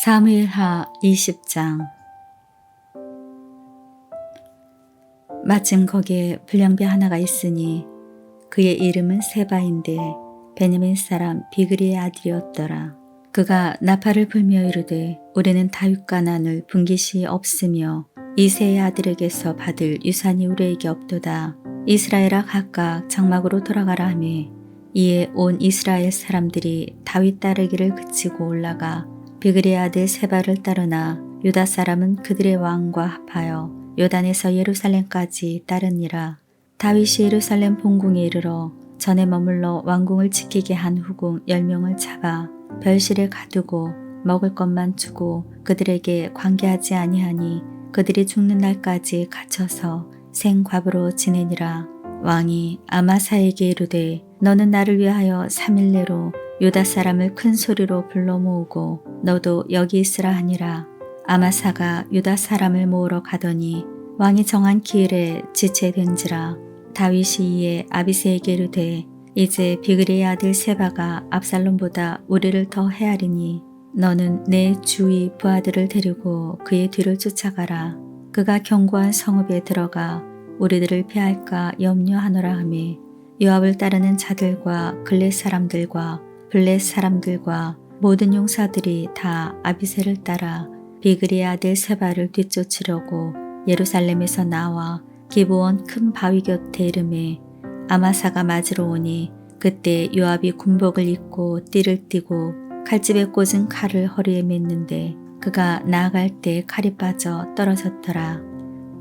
사무엘하 20장. 마침 거기에 불량배 하나가 있으니 그의 이름은 세바인데 베냐민 사람 비그리의 아들이었더라. 그가 나팔을 불며 이르되 우리는 다윗과 난을 분깃이 없으며 이새의 아들에게서 받을 유산이 우리에게 없도다. 이스라엘아 각각 장막으로 돌아가라 하매 이에 온 이스라엘 사람들이 다윗 따르기를 그치고 올라가 비그리의 아들 세바를 따르나 유다 사람은 그들의 왕과 합하여 요단에서 예루살렘까지 따르니라. 다윗이 예루살렘 본궁에 이르러 전에 머물러 왕궁을 지키게 한 후궁 10명을 잡아 별실에 가두고 먹을 것만 주고 그들에게 관계하지 아니하니 그들이 죽는 날까지 갇혀서 생과부로 지내니라. 왕이 아마사에게 이르되 너는 나를 위하여 3일 내로 유다 사람을 큰 소리로 불러 모으고 너도 여기 있으라 하니라. 아마사가 유다 사람을 모으러 가더니 왕이 정한 기일에 지체된지라. 다윗이 이에 아비새에게 이르되 이제 비그리의 아들 세바가 압살롬보다 우리를 더 헤아리니 너는 내 주위 부하들을 데리고 그의 뒤를 쫓아가라. 그가 견고한 성읍에 들어가 우리들을 피할까 염려하노라 하매 요압을 따르는 자들과 글렛 사람들과 블렛 사람들과 모든 용사들이 다 아비새를 따라 비그리의 아들 세바를 뒤쫓으려고 예루살렘에서 나와 기브온 큰 바위 곁에 이르매 아마사가 맞으러 오니 그때 요압이 군복을 입고 띠를 띠고 칼집에 꽂은 칼을 허리에 맸는데 그가 나아갈 때 칼이 빠져 떨어졌더라.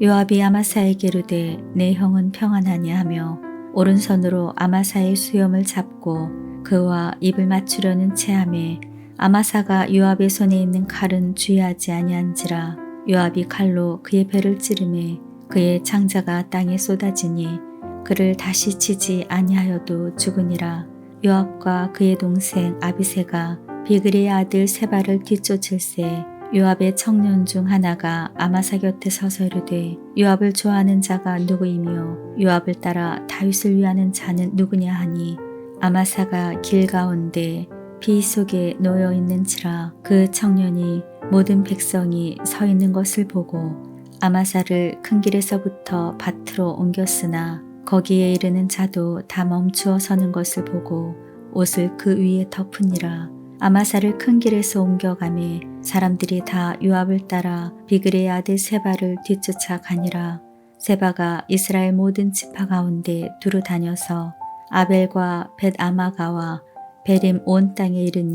요압이 아마사에게 이르되 내 형은 평안하냐 하며 오른손으로 아마사의 수염을 잡고 그와 입을 맞추려는 체함에 아마사가 요압의 손에 있는 칼은 주의하지 아니한지라. 요압이 칼로 그의 배를 찌르매 그의 창자가 땅에 쏟아지니 그를 다시 치지 아니하여도 죽으니라. 요압과 그의 동생 아비새가 비그리의 아들 세바를 뒤쫓을새 요압의 청년 중 하나가 아마사 곁에 서서 이르되 요압을 좋아하는 자가 누구이며 요압을 따라 다윗을 위하는 자는 누구냐 하니 아마사가 길 가운데 비 속에 놓여 있는지라. 그 청년이 모든 백성이 서 있는 것을 보고 아마사를 큰 길에서부터 밭으로 옮겼으나 거기에 이르는 자도 다 멈추어 서는 것을 보고 옷을 그 위에 덮으니라. 아마사를 큰 길에서 옮겨가매 사람들이 다 요압을 따라 비그리의 아들 세바를 뒤쫓아 가니라. 세바가 이스라엘 모든 지파 가운데 두루 다녀서 아벨과 벳아마가와 베림 온 땅에 이르니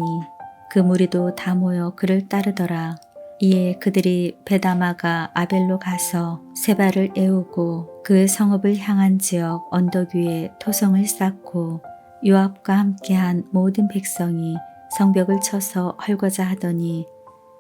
그 무리도 다 모여 그를 따르더라. 이에 그들이 벳아마가 아벨로 가서 세바를 애우고 그 성읍을 향한 지역 언덕 위에 토성을 쌓고 요압과 함께한 모든 백성이 성벽을 쳐서 헐거자 하더니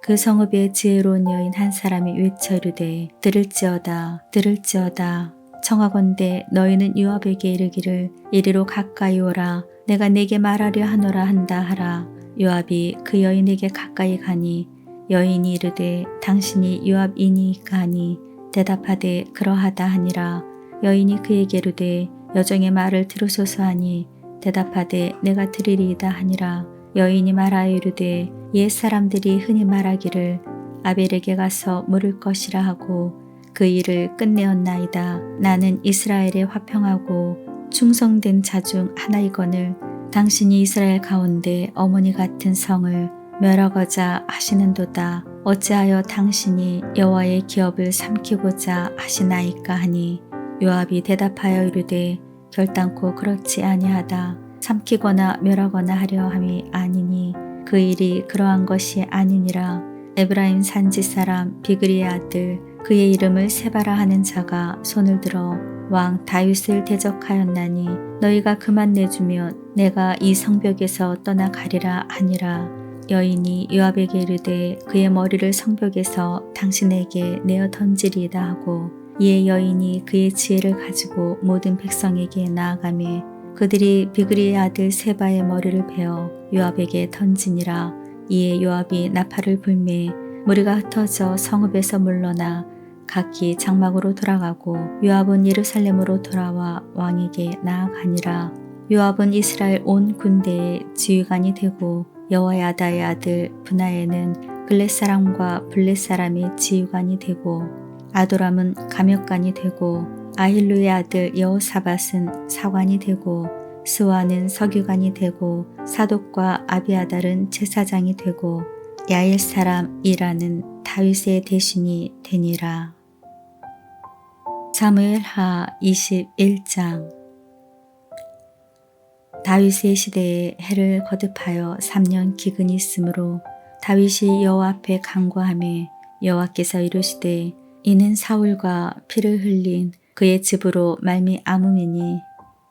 그 성읍에 지혜로운 여인 한 사람이 외쳐 이르되 들을지어다 들을지어다 청하건대 너희는 요압에게 이르기를 이리로 가까이 오라 내가 내게 말하려 하노라 한다 하라. 요압이 그 여인에게 가까이 가니 여인이 이르되 당신이 요압이니까 하니 대답하되 그러하다 하니라. 여인이 그에게 이르되 여종의 말을 들으소서 하니 대답하되 내가 들으리이다 하니라. 여인이 말하여 이르되 옛 사람들이 흔히 말하기를 아벨에게 가서 물을 것이라 하고 그 일을 끝내었나이다. 나는 이스라엘에 화평하고 충성된 자 중 하나이거늘 당신이 이스라엘 가운데 어머니 같은 성을 멸하고자 하시는도다. 어찌하여 당신이 여호와의 기업을 삼키고자 하시나이까 하니 요압이 대답하여 이르되 결단코 그렇지 아니하다. 삼키거나 멸하거나 하려 함이 아니니 그 일이 그러한 것이 아니니라. 에브라임 산지 사람 비그리의 아들 그의 이름을 세바라 하는 자가 손을 들어 왕 다윗을 대적하였나니 너희가 그만 내주면 내가 이 성벽에서 떠나가리라 하니라. 여인이 요압에게 이르되 그의 머리를 성벽에서 당신에게 내어 던지리이다 하고 이에 여인이 그의 지혜를 가지고 모든 백성에게 나아가매 그들이 비그리의 아들 세바의 머리를 베어 요압에게 던지니라. 이에 요압이 나팔을 불매 무리가 흩어져 성읍에서 물러나 각기 장막으로 돌아가고 요압은 예루살렘으로 돌아와 왕에게 나아가니라. 요압은 이스라엘 온 군대의 지휘관이 되고 여호야다의 아들 브나에는 글렛 사람과 블렛 사람이 지휘관이 되고 아도람은 감역관이 되고 아힐루의 아들 여호사밧은 사관이 되고 스와는 서기관이 되고 사독과 아비아달은 제사장이 되고 야일 사람 이라는 다윗의 대신이 되니라. 사무엘하 21장. 다윗의 시대에 해를 거듭하여 3년 기근이 있으므로 다윗이 여호와 앞에 간구하매 여호와께서 이르시되 이는 사울과 피를 흘린 그의 집으로 말미암음이니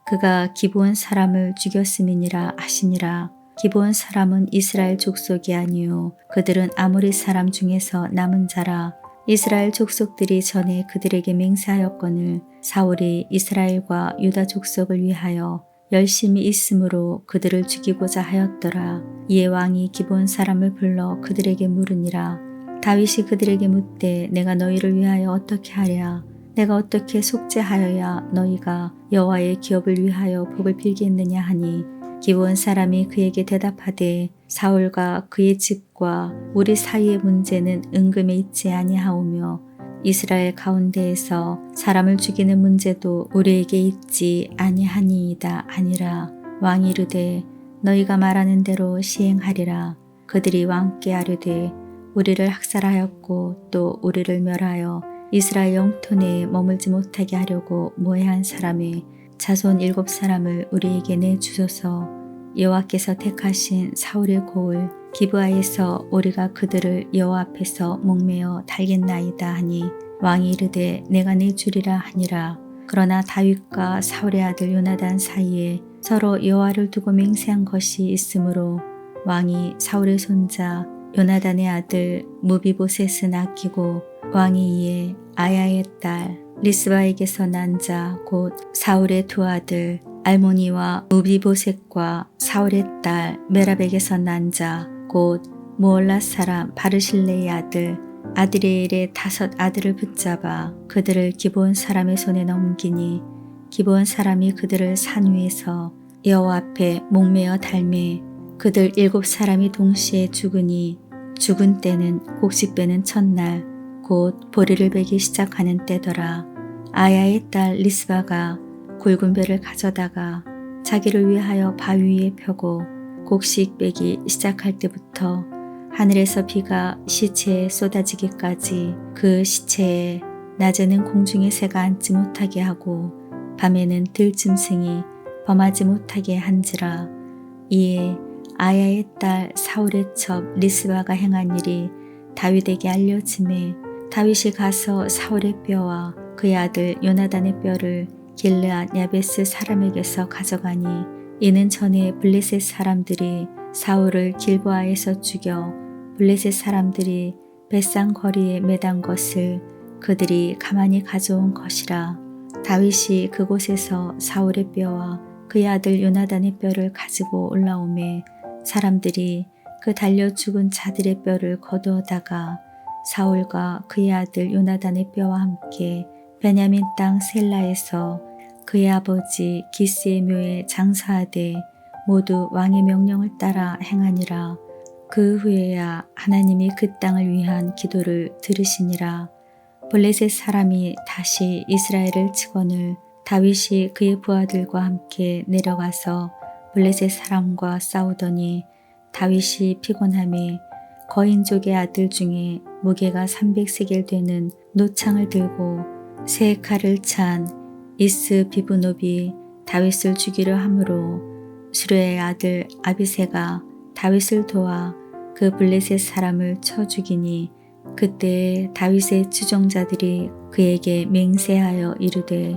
그가 기브온 사람을 죽였음이니라 하시니라. 기브온 사람은 이스라엘 족속이 아니요 그들은 아모리 사람 중에서 남은 자라. 이스라엘 족속들이 전에 그들에게 맹세하였거늘 사울이 이스라엘과 유다 족속을 위하여 열심히 있으므로 그들을 죽이고자 하였더라. 이에 왕이 기브온 사람을 불러 그들에게 물으니라. 다윗이 그들에게 묻되 내가 너희를 위하여 어떻게 하랴? 내가 어떻게 속죄하여야 너희가 여호와의 기업을 위하여 복을 빌겠느냐 하니 기브온 사람이 그에게 대답하되 사울과 그의 집과 우리 사이의 문제는 은금에 있지 아니하오며 이스라엘 가운데에서 사람을 죽이는 문제도 우리에게 있지 아니하니이다 하니라. 왕이 이르되 너희가 말하는 대로 시행하리라. 그들이 왕께 아뢰되 우리를 학살하였고 또 우리를 멸하여 이스라엘 영토 내에 머물지 못하게 하려고 모해한 사람의 자손 7사람을 우리에게 내주소서. 여호와께서 택하신 사울의 고을 기브아에서 우리가 그들을 여호와 앞에서 목매어 달겠나이다 하니 왕이 이르되 내가 내주리라 하니라. 그러나 다윗과 사울의 아들 요나단 사이에 서로 여호와를 두고 맹세한 것이 있으므로 왕이 사울의 손자 요나단의 아들 무비보셋을 아끼고 왕이 이에 아야의 딸 리스바에게서 난 자 곧 사울의 두 아들 알모니와 무비보셋과 사울의 딸 메랍에게서 난 자 곧 무올라 사람 바르실레의 아들 아드리엘의 5 아들을 붙잡아 그들을 기브온 사람의 손에 넘기니 기브온 사람이 그들을 산 위에서 여호와 앞에 목매어 달매 그들 7사람이 동시에 죽으니 죽은 때는 곡식 빼는 첫날 곧 보리를 베기 시작하는 때더라. 아야의 딸 리스바가 굵은 배를 가져다가 자기를 위하여 바위 위에 펴고 곡식 빼기 시작할 때부터 하늘에서 비가 시체에 쏟아지기까지 그 시체에 낮에는 공중의 새가 앉지 못하게 하고 밤에는 들짐승이 범하지 못하게 한지라. 이에 아야의 딸 사울의 첩 리스바가 행한 일이 다윗에게 알려지매 다윗이 가서 사울의 뼈와 그의 아들 요나단의 뼈를 길르앗 야베스 사람에게서 가져가니 이는 전에 블레셋 사람들이 사울을 길보아에서 죽여 블레셋 사람들이 벳산 거리에 매단 것을 그들이 가만히 가져온 것이라. 다윗이 그곳에서 사울의 뼈와 그의 아들 요나단의 뼈를 가지고 올라오매 사람들이 그 달려 죽은 자들의 뼈를 거두어다가 사울과 그의 아들 요나단의 뼈와 함께 베냐민 땅 셀라에서 그의 아버지 기스의 묘에 장사하되 모두 왕의 명령을 따라 행하니라. 그 후에야 하나님이 그 땅을 위한 기도를 들으시니라. 블레셋 사람이 다시 이스라엘을 치거늘 다윗이 그의 부하들과 함께 내려가서 블레셋 사람과 싸우더니 다윗이 피곤함에 거인족의 아들 중에 무게가 300세겔 되는 노창을 들고 세 칼을 찬 이스 비브노비 다윗을 죽이려 함으로 수레의 아들 아비새가 다윗을 도와 그 블레셋 사람을 쳐 죽이니 그때 다윗의 추종자들이 그에게 맹세하여 이르되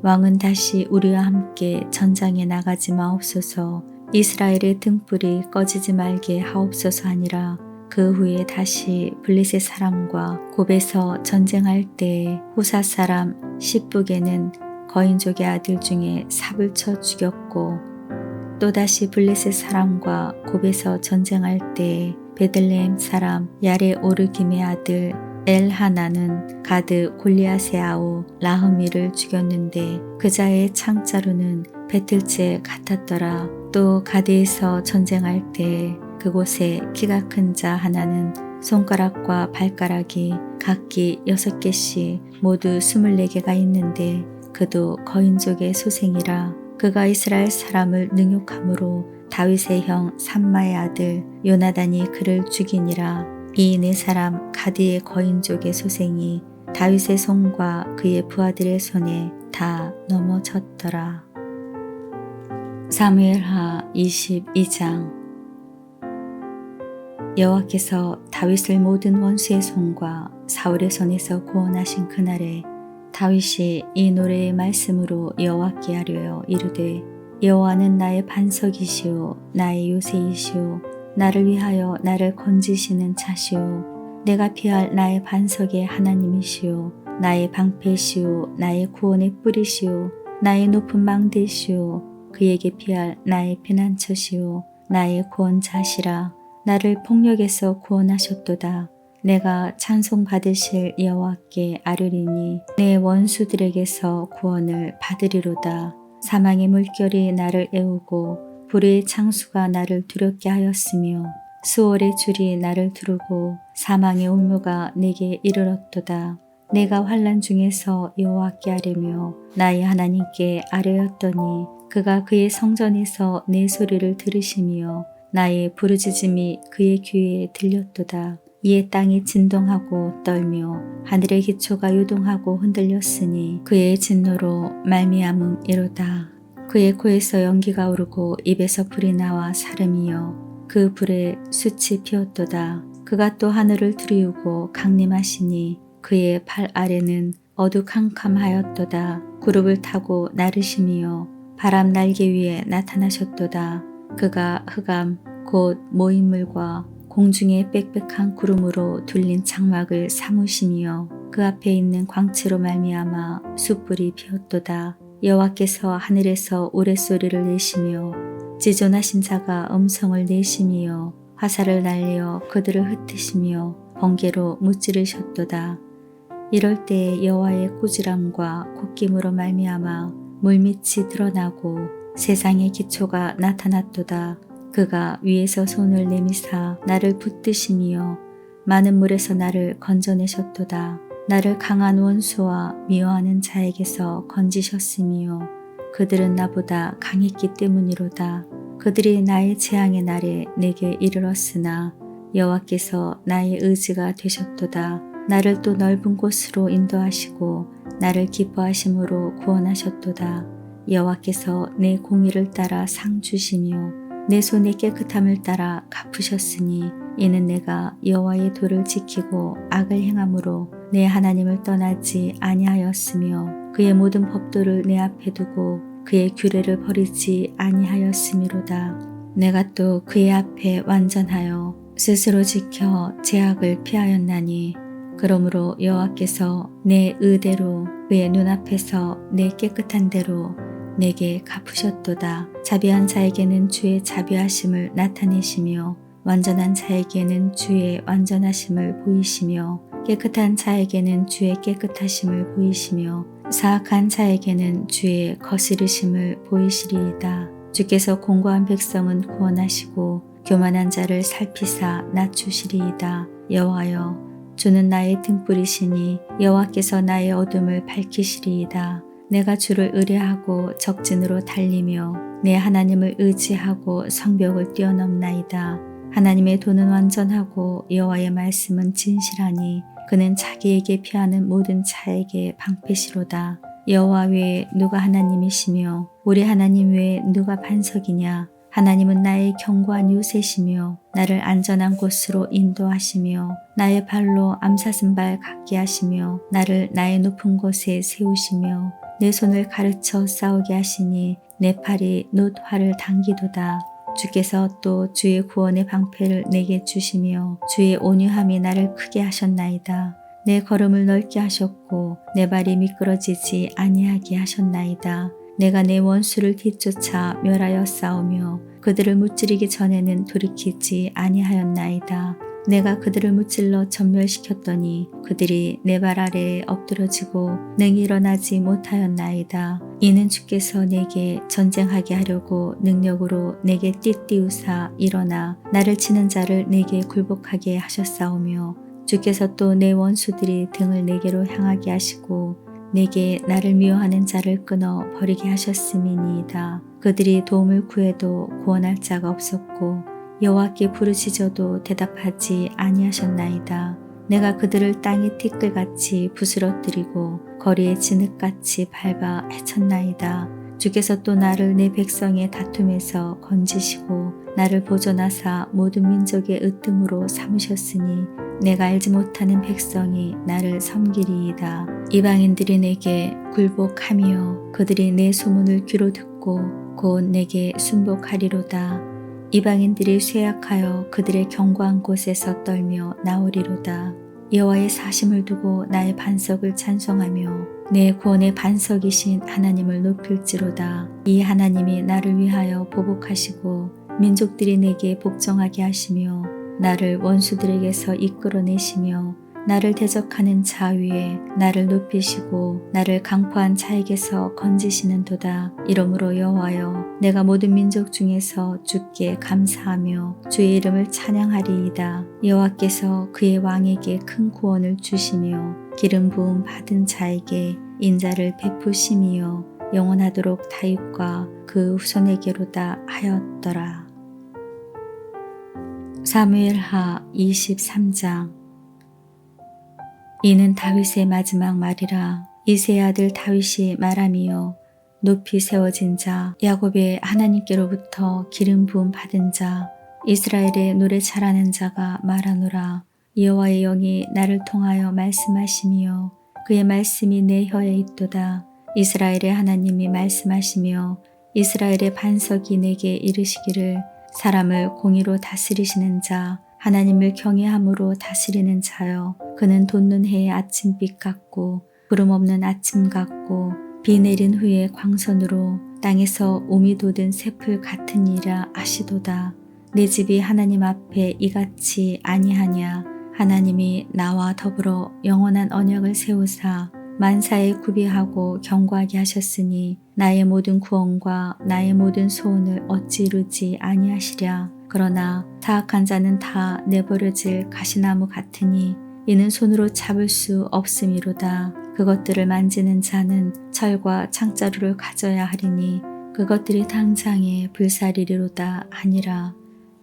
왕은 다시 우리와 함께 전장에 나가지 마옵소서. 이스라엘의 등불이 꺼지지 말게 하옵소서 하니라. 그 후에 다시 블레셋 사람과 곱에서 전쟁할 때에 후사 사람 십북에는 거인족의 아들 중에 삽을 쳐 죽였고 또다시 블레셋 사람과 곱에서 전쟁할 때에 베들레헴 사람 야레 오르김의 아들 엘하나는 가드 골리앗의 아우 라흐미를 죽였는데 그자의 창자루는 배틀째 같았더라. 또 가드에서 전쟁할 때 그곳에 키가 큰 자 하나는 손가락과 발가락이 각기 6개씩 모두 24개가 있는데 그도 거인족의 소생이라. 그가 이스라엘 사람을 능욕함으로 다윗의 형 삼마의 아들 요나단이 그를 죽이니라. 이 네 사람 가드의 거인족의 소생이 다윗의 손과 그의 부하들의 손에 다 넘어졌더라. 사무엘하 22장. 여호와께서 다윗을 모든 원수의 손과 사울의 손에서 구원하신 그날에 다윗이 이 노래의 말씀으로 여호와께 아뢰어 이르되 여호와는 나의 반석이시오 나의 요새이시오 나를 위하여 나를 건지시는 자시오 내가 피할 나의 반석의 하나님이시오 나의 방패시오 나의 구원의 뿌리시오 나의 높은 망대시오 그에게 피할 나의 피난처시오 나의 구원자시라 나를 폭력에서 구원하셨도다. 내가 찬송받으실 여호와께 아뢰리니 내 원수들에게서 구원을 받으리로다. 사망의 물결이 나를 애우고 불의 창수가 나를 두렵게 하였으며 수월의 줄이 나를 두르고 사망의 올무가 내게 이르렀도다. 내가 환난 중에서 여호와께 아뢰며 나의 하나님께 아뢰었더니 그가 그의 성전에서 내 소리를 들으시며 나의 부르짖음이 그의 귀에 들렸도다. 이에 땅이 진동하고 떨며 하늘의 기초가 요동하고 흔들렸으니 그의 진노로 말미암음이로다. 그의 코에서 연기가 오르고 입에서 불이 나와 사름이여 그 불에 숯이 피었도다. 그가 또 하늘을 두리우고 강림하시니 그의 팔 아래는 어두캄캄하였도다. 구름을 타고 나르시며 바람 날개 위에 나타나셨도다. 그가 흑암 곧 모인물과 공중의 빽빽한 구름으로 둘린 장막을 삼으시며 그 앞에 있는 광채로 말미암아 숯불이 피었도다. 여호와께서 하늘에서 우레소리를 내시며 지존하신 자가 음성을 내시며 화살을 날려 그들을 흩으시며 번개로 무찌르셨도다. 이럴 때에 여호와의 꾸지람과 콧김으로 말미암아 물밑이 드러나고 세상의 기초가 나타났도다. 그가 위에서 손을 내미사 나를 붙드시며 많은 물에서 나를 건져내셨도다. 나를 강한 원수와 미워하는 자에게서 건지셨으며 그들은 나보다 강했기 때문이로다. 그들이 나의 재앙의 날에 내게 이르렀으나 여호와께서 나의 의지가 되셨도다. 나를 또 넓은 곳으로 인도하시고 나를 기뻐하심으로 구원하셨도다. 여호와께서 내 공의를 따라 상 주시며 내 손의 깨끗함을 따라 갚으셨으니 이는 내가 여호와의 도를 지키고 악을 행함으로 내 하나님을 떠나지 아니하였으며 그의 모든 법도를 내 앞에 두고 그의 규례를 버리지 아니하였음이로다. 내가 또 그의 앞에 완전하여 스스로 지켜 제약을 피하였나니 그러므로 여호와께서 내 의대로 그의 눈앞에서 내 깨끗한 대로 내게 갚으셨도다. 자비한 자에게는 주의 자비하심을 나타내시며 완전한 자에게는 주의 완전하심을 보이시며 깨끗한 자에게는 주의 깨끗하심을 보이시며 사악한 자에게는 주의 거스르심을 보이시리이다. 주께서 공고한 백성은 구원하시고 교만한 자를 살피사 낮추시리이다. 여호와여 주는 나의 등불이시니 여호와께서 나의 어둠을 밝히시리이다. 내가 주를 의뢰하고 적진으로 달리며 내 하나님을 의지하고 성벽을 뛰어넘나이다. 하나님의 도는 완전하고 여호와의 말씀은 진실하니 그는 자기에게 피하는 모든 자에게 방패시로다. 여호와 외에 누가 하나님이시며 우리 하나님 외에 누가 반석이냐. 하나님은 나의 견고한 요새시며 나를 안전한 곳으로 인도하시며 나의 발로 암사슴발 같게 하시며 나를 나의 높은 곳에 세우시며 내 손을 가르쳐 싸우게 하시니 내 팔이 놋 활을 당기도다. 주께서 또 주의 구원의 방패를 내게 주시며 주의 온유함이 나를 크게 하셨나이다. 내 걸음을 넓게 하셨고 내 발이 미끄러지지 아니하게 하셨나이다. 내가 내 원수를 뒤쫓아 멸하여 싸우며 그들을 무찌르기 전에는 돌이키지 아니하였나이다. 내가 그들을 무찔러 전멸시켰더니 그들이 내 발 아래에 엎드러지고 능히 일어나지 못하였나이다. 이는 주께서 내게 전쟁하게 하려고 능력으로 내게 띠띠우사 일어나 나를 치는 자를 내게 굴복하게 하셨사오며 주께서 또 내 원수들이 등을 내게로 향하게 하시고 내게 나를 미워하는 자를 끊어 버리게 하셨음이니이다. 그들이 도움을 구해도 구원할 자가 없었고 여호와께 부르짖어도 대답하지 아니하셨나이다. 내가 그들을 땅의 티끌같이 부스러뜨리고 거리에 진흙같이 밟아 헤쳤나이다. 주께서 또 나를 내 백성의 다툼에서 건지시고 나를 보존하사 모든 민족의 으뜸으로 삼으셨으니 내가 알지 못하는 백성이 나를 섬기리이다. 이방인들이 내게 굴복하며 그들이 내 소문을 귀로 듣고 곧 내게 순복하리로다. 이방인들이 쇠약하여 그들의 견고한 곳에서 떨며 나오리로다. 여호와의 사심을 두고 나의 반석을 찬송하며 내 구원의 반석이신 하나님을 높일지로다. 이 하나님이 나를 위하여 보복하시고 민족들이 내게 복종하게 하시며 나를 원수들에게서 이끌어내시며 나를 대적하는 자 위에 나를 높이시고 나를 강포한 자에게서 건지시는도다. 이러므로 여호와여 내가 모든 민족 중에서 주께 감사하며 주의 이름을 찬양하리이다. 여호와께서 그의 왕에게 큰 구원을 주시며 기름 부음 받은 자에게 인자를 베푸심이요 영원하도록 다윗과 그 후손에게로다 하였더라. 사무엘하 23장. 이는 다윗의 마지막 말이라. 이새의 아들 다윗이 말하미요 높이 세워진 자 야곱의 하나님께로부터 기름 부음 받은 자 이스라엘의 노래 잘하는 자가 말하노라. 여호와의 영이 나를 통하여 말씀하시며 그의 말씀이 내 혀에 있도다. 이스라엘의 하나님이 말씀하시며 이스라엘의 반석이 내게 이르시기를 사람을 공의로 다스리시는 자 하나님을 경외함으로 다스리는 자여 그는 돋는 해의 아침빛 같고 구름 없는 아침 같고 비 내린 후에 광선으로 땅에서 오미 돋은 새풀 같은 이라 하시도다. 내 집이 하나님 앞에 이같이 아니하냐. 하나님이 나와 더불어 영원한 언약을 세우사 만사에 구비하고 견고하게 하셨으니 나의 모든 구원과 나의 모든 소원을 어찌 이루지 아니하시랴. 그러나 사악한 자는 다 내버려질 가시나무 같으니 이는 손으로 잡을 수 없음이로다. 그것들을 만지는 자는 철과 창자루를 가져야 하리니 그것들이 당장에 불사리리로다 하니라.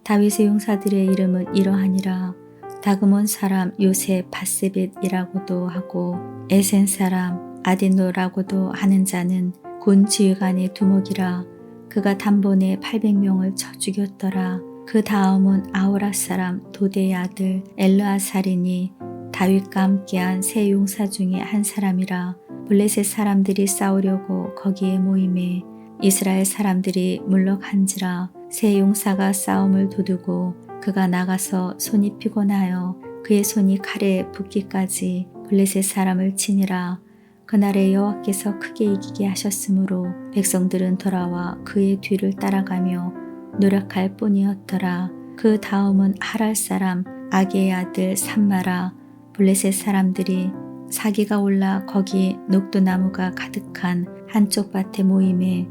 다윗의 용사들의 이름은 이러하니라. 다그몬 사람 요셉 바세벳이라고도 하고 에센 사람 아디노라고도 하는 자는 군 지휘관의 두목이라. 그가 단번에 800명을 쳐 죽였더라. 그 다음은 아우라 사람 도대의 아들 엘르아살이니 다윗과 함께한 세 용사 중에 한 사람이라. 블레셋 사람들이 싸우려고 거기에 모임에 이스라엘 사람들이 물러간지라. 세 용사가 싸움을 도두고 그가 나가서 손이 피곤하여 그의 손이 칼에 붙기까지 블레셋 사람을 치니라. 그날에 여호와께서 크게 이기게 하셨으므로 백성들은 돌아와 그의 뒤를 따라가며 노력할 뿐이었더라. 그 다음은 하랄 사람 아게의 아들 삼마라. 블레셋 사람들이 사기가 올라 거기 녹두나무가 가득한 한쪽 밭에 모임에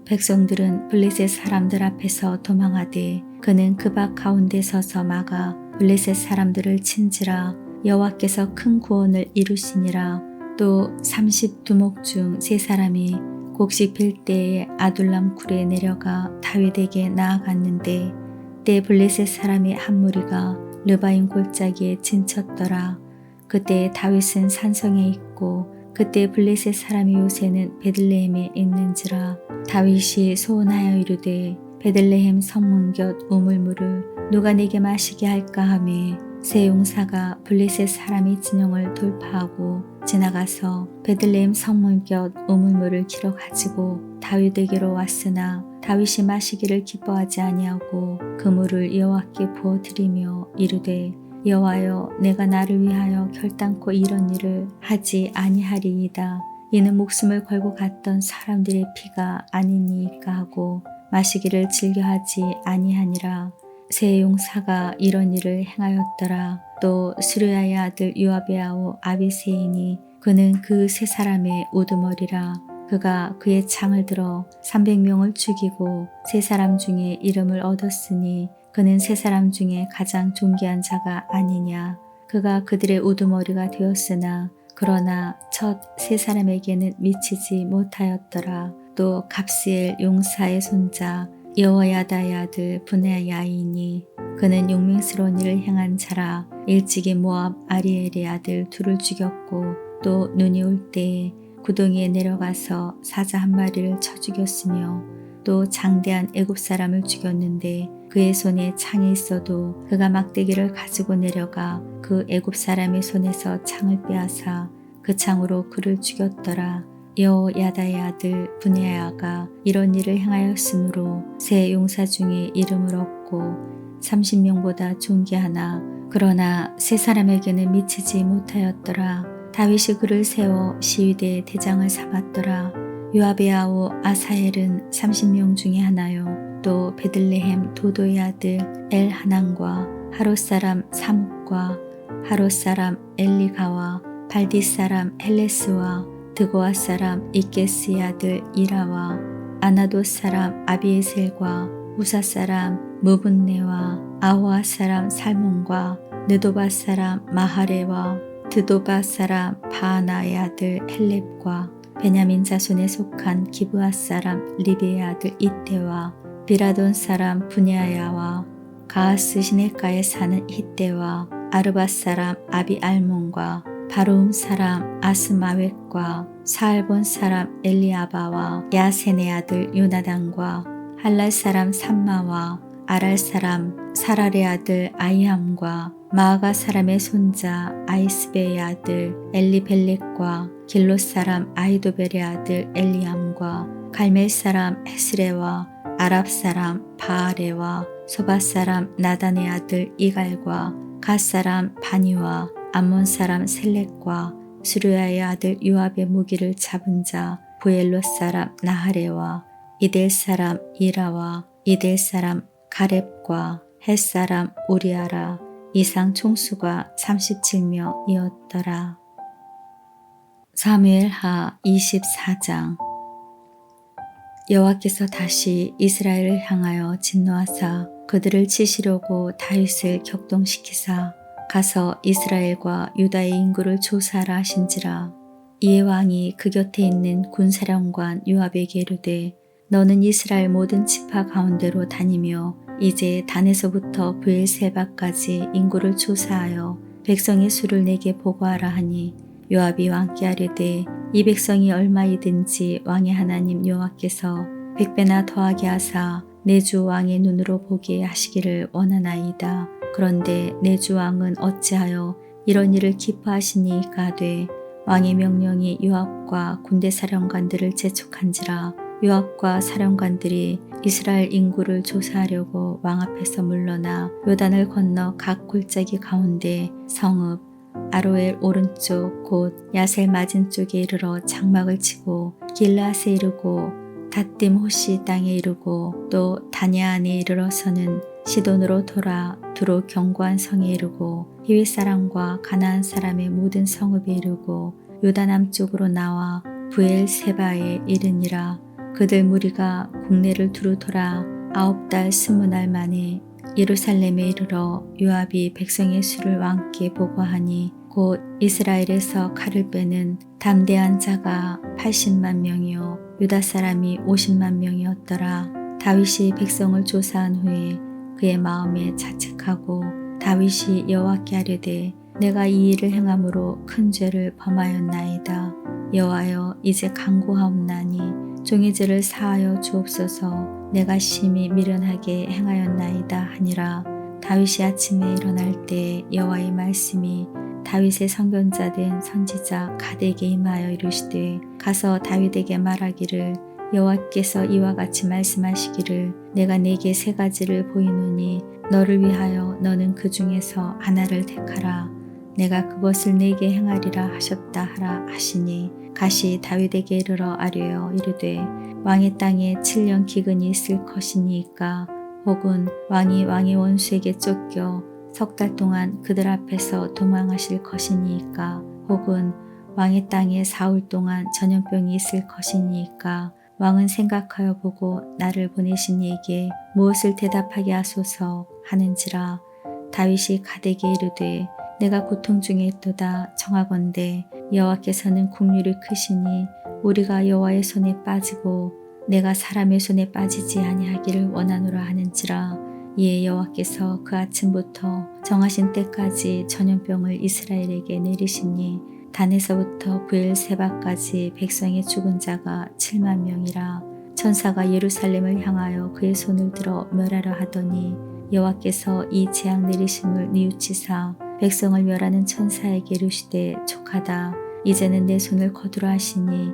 백성들은 블레셋 사람들 앞에서 도망하되 그는 그 밭 가운데 서서 막아 블레셋 사람들을 친지라. 여호와께서 큰 구원을 이루시니라. 또 30두목 중 3사람이 곡식 필 때에 아둘람 굴에 내려가 다윗에게 나아갔는데 때 블레셋 사람의 한 무리가 르바임 골짜기에 진쳤더라. 그때 다윗은 산성에 있고 그때 블레셋 사람의 요새는 베들레헴에 있는지라. 다윗이 소원하여 이르되 베들레헴 성문 곁 우물물을 누가 내게 마시게 할까 하매 세 용사가 블레셋 사람의 진영을 돌파하고 지나가서 베들레헴 성문 곁 우물물을 길어 가지고 다윗에게로 왔으나 다윗이 마시기를 기뻐하지 아니하고 그 물을 여호와께 부어 드리며 이르되 여호와여 내가 나를 위하여 결단코 이런 일을 하지 아니하리이다. 이는 목숨을 걸고 갔던 사람들의 피가 아니니까 하고 마시기를 즐겨하지 아니하니라. 새 용사가 이런 일을 행하였더라. 또 스루야의 아들 요압의 아우 아비새이니 그는 그 세 사람의 우두머리라. 그가 그의 창을 들어 300명을 죽이고 세 사람 중에 이름을 얻었으니 그는 세 사람 중에 가장 존귀한 자가 아니냐. 그가 그들의 우두머리가 되었으나 그러나 첫 세 사람에게는 미치지 못하였더라. 또 갑스엘 용사의 손자 여호야다의 아들 브네야이니 그는 용맹스러운 일을 행한 자라. 일찍이 모압 아리엘의 아들 둘을 죽였고 또 눈이 올 때에 구덩이에 내려가서 사자 한 마리를 쳐 죽였으며 또 장대한 애굽 사람을 죽였는데 그의 손에 창이 있어도 그가 막대기를 가지고 내려가 그 애굽 사람의 손에서 창을 빼앗아 그 창으로 그를 죽였더라. 여호야다의 아들 브네야가 이런 일을 행하였으므로 세 용사 중에 이름을 얻고 30명보다 존귀하나 그러나 세 사람에게는 미치지 못하였더라. 다윗이 그를 세워 시위대의 대장을 삼았더라. 요압의 아우 아사엘은 30명 중에 하나요. 또 베들레헴 도도의 아들 엘하난과 하롯 사람 사묵과 하롯 사람 엘리가와 발디 사람 헬레스와 드고아 사람 이게스의 아들 이라와 아나돗 사람 아비에셀과 우사 사람 무분네와 아호아 사람 살몬과 느도바 사람 마하레와 드도바 사람 바하나의 아들 헬렙과 베냐민 자손에 속한 기브아 사람 리베의 아들 이때와 비라돈 사람 분야야와 가하스 시내가에 사는 히때와 아르바 사람 아비알몬과 바로움 사람 아스마웻과 사알본 사람 엘리아바와 야센의 아들 요나단과 할랄 사람 삼마와 아랄 사람 사랄의 아들 아이함과 마아가 사람의 손자 아이스베의 아들 엘리벨렉과 길롯 사람 아이도벨의 아들 엘리암과 갈멜 사람 헤스레와 아랍 사람 바아레와 소바 사람 나단의 아들 이갈과 갓 사람 바니와 암몬 사람 셀렉과 스루야의 아들 요압의 무기를 잡은 자 부엘롯 사람 나하레와 이델 사람 이라와 이델 사람 가렙과 헷 사람 우리아라. 이상 총수가 37명이었더라. 사무엘하 24장. 여호와께서 다시 이스라엘을 향하여 진노하사 그들을 치시려고 다윗을 격동시키사 가서 이스라엘과 유다의 인구를 조사하라 하신지라. 이에 왕이 그 곁에 있는 군사령관 요압에게 이르되 너는 이스라엘 모든 지파 가운데로 다니며 이제 단에서부터 브엘세바까지 인구를 조사하여 백성의 수를 내게 보고하라 하니 요압이 왕께 아뢰되 이 백성이 얼마이든지 왕의 하나님 여호와께서 100배나 더하게 하사 내 주 왕의 눈으로 보게 하시기를 원하나이다. 그런데 내 주 왕은 어찌하여 이런 일을 기뻐하시니까 하되 왕의 명령이 요압과 군대 사령관들을 재촉한지라. 요압과 사령관들이 이스라엘 인구를 조사하려고 왕 앞에서 물러나 요단을 건너 각 골짜기 가운데 성읍 아로엘 오른쪽 곧 야셀 맞은쪽에 이르러 장막을 치고 길라앗에 이르고 닷딤 호시 땅에 이르고 또 다냐안에 이르러서는 시돈으로 돌아 두로 견고한 성에 이르고 히윗 사람과 가나안 사람의 모든 성읍에 이르고 요단 남쪽으로 나와 브엘세바에 이르니라. 그들 무리가 국내를 두루 돌아 9달 20날 만에 예루살렘에 이르러 요압이 백성의 수를 왕께 보고하니 곧 이스라엘에서 칼을 빼는 담대한 자가 80만 명이요 유다 사람이 50만 명이었더라. 다윗이 백성을 조사한 후에 그의 마음에 자책하고 다윗이 여호와께 아뢰되 내가 이 일을 행함으로 큰 죄를 범하였나이다. 여호와여 이제 간구하옵나니 종의 죄를 사하여 주옵소서. 내가 심히 미련하게 행하였나이다 하니라. 다윗이 아침에 일어날 때 여호와의 말씀이 다윗의 선견자 된 선지자 갓에게 임하여 이르시되 가서 다윗에게 말하기를 여호와께서 이와 같이 말씀하시기를 내가 네게 세 가지를 보이노니 너를 위하여 너는 그 중에서 하나를 택하라. 내가 그것을 네게 행하리라 하셨다 하라 하시니 갓이 다윗에게 이르러 아뢰어 이르되 왕의 땅에 7년 기근이 있을 것이니까 혹은 왕이 왕의 원수에게 쫓겨 석 달 동안 그들 앞에서 도망하실 것이니까 혹은 왕의 땅에 사흘 동안 전염병이 있을 것이니까 왕은 생각하여 보고 나를 보내신 이에게 무엇을 대답하게 하소서 하는지라. 다윗이 갓에게 이르되 내가 고통 중에 있도다. 청하건대 여호와께서는 국률이 크시니 우리가 여호와의 손에 빠지고 내가 사람의 손에 빠지지 아니하기를 원하노라 하는지라. 이에 여호와께서 그 아침부터 정하신 때까지 전염병을 이스라엘에게 내리시니 단에서부터 브엘세바까지 백성의 죽은 자가 7만 명이라. 천사가 예루살렘을 향하여 그의 손을 들어 멸하려 하더니 여호와께서 이 재앙 내리심을 뉘우치사 백성을 멸하는 천사에게 이르시되 족하다. 이제는 내 손을 거두라 하시니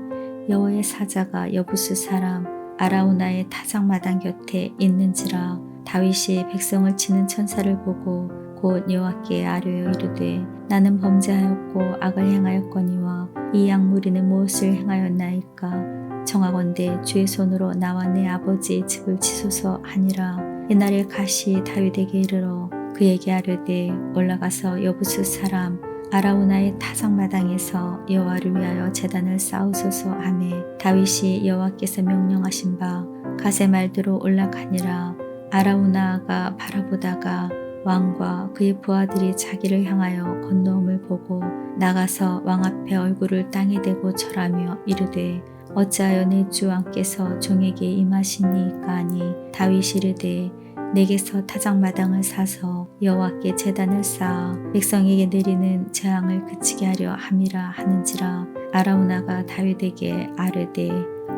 여호와의 사자가 여부스 사람 아라우나의 타작마당 곁에 있는지라. 다윗이 백성을 치는 천사를 보고 곧 여호와께 아뢰어 이르되 나는 범죄하였고 악을 행하였거니와 이 약무리는 무엇을 행하였나이까. 청하건대 주의 손으로 나와 내 아버지의 집을 치소서 하니라. 옛날에 갓이 다윗에게 이르러 그에게 아뢰되 올라가서 여부스 사람 아라우나의 타작마당에서 여호와를 위하여 제단을 쌓으소서 하매 다윗이 여호와께서 명령하신 바 갓의 말대로 올라가니라. 아라우나가 바라보다가 왕과 그의 부하들이 자기를 향하여 건너옴을 보고 나가서 왕 앞에 얼굴을 땅에 대고 절하며 이르되 어찌하여 내 주 왕께서 종에게 임하시니까 하니 다윗이 이르되 내게서 타작마당을 사서 여호와께 제단을 쌓아 백성에게 내리는 재앙을 그치게 하려 함이라 하는지라. 아라우나가 다윗에게 아뢰되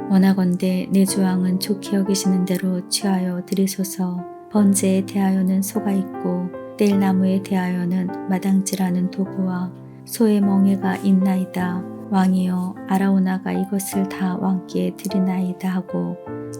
원하건대 내 주 왕은 좋게 여기시는 대로 취하여 드리소서. 번제에 대하여는 소가 있고 뗄나무에 대하여는 마당질하는 도구와 소의 멍에가 있나이다. 왕이여 아라우나가 이것을 다 왕께 드리나이다 하고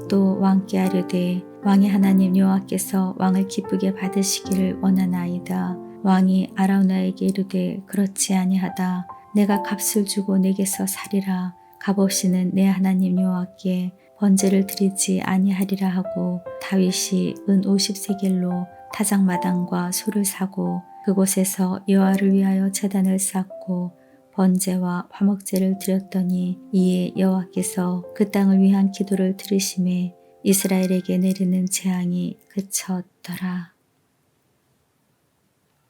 또 왕께 아뢰되 왕의 하나님 여호와께서 왕을 기쁘게 받으시기를 원하나이다. 왕이 아라우나에게 이르되 그렇지 아니하다. 내가 값을 주고 내게서 사리라. 값없이는 내 하나님 여호와께 번제를 드리지 아니하리라 하고 다윗이 은 50세겔로 타작마당과 소를 사고 그곳에서 여호와를 위하여 제단을 쌓고 번제와 화목제를 드렸더니 이에 여호와께서 그 땅을 위한 기도를 들으심에 이스라엘에게 내리는 재앙이 그쳤더라.